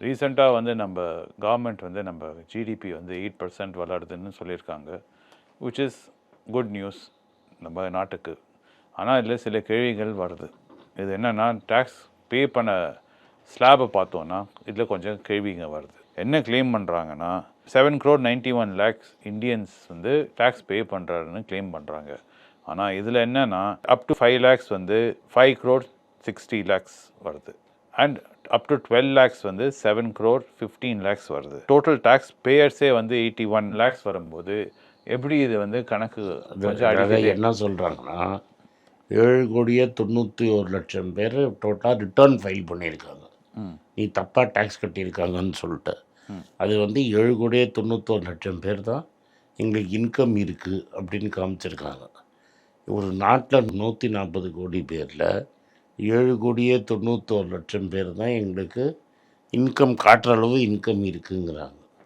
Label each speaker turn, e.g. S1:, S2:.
S1: ரீசெண்டாக வந்து நம்ம கவர்மெண்ட் வந்து நம்ம ஜிடிபி வந்து 8% வளருதுன்னு சொல்லியிருக்காங்க, விச் இஸ் குட் நியூஸ் நம்ம நாட்டுக்கு. ஆனால் இதில் சில கேள்விகள் வருது. இது என்னென்னா, டேக்ஸ் பே பண்ண ஸ்லாபை பார்த்தோன்னா இதில் கொஞ்சம் கேள்விங்க வருது. என்ன கிளைம் பண்ணுறாங்கன்னா 7,91,00,000 இந்தியன்ஸ் வந்து டேக்ஸ் பே பண்ணுறாருன்னு கிளைம் பண்ணுறாங்க. ஆனால் இதில் என்னென்னா அப் டு 5 lakhs வந்து 5,60,00,000 வருது. அண்ட் அப் டு 12 lakhs வந்து 7,15,00,000 வருது. டோட்டல் டேக்ஸ் பேயர்ஸே வந்து 81 lakhs வரும்போது எப்படி இது வந்து கணக்கு கொஞ்சம் அடிக்கடி
S2: என்ன சொல்கிறாங்கன்னா 7,91,00,000 பேர் டோட்டலாக ரிட்டர்ன் ஃபைல் பண்ணியிருக்காங்க. நீ தப்பாக டேக்ஸ் கட்டியிருக்காங்கன்னு சொல்லிட்டு அது வந்து 7,91,00,000 பேர் தான் எங்களுக்கு இன்கம் இருக்குது அப்படின்னு காமிச்சிருக்காங்க. ஒரு நாட்டில் 140 கோடி பேரில் 7,91,00,000 பேர் தான் எங்களுக்கு இன்கம் காட்டுற அளவு இன்கம் இருக்குங்கிறாங்க.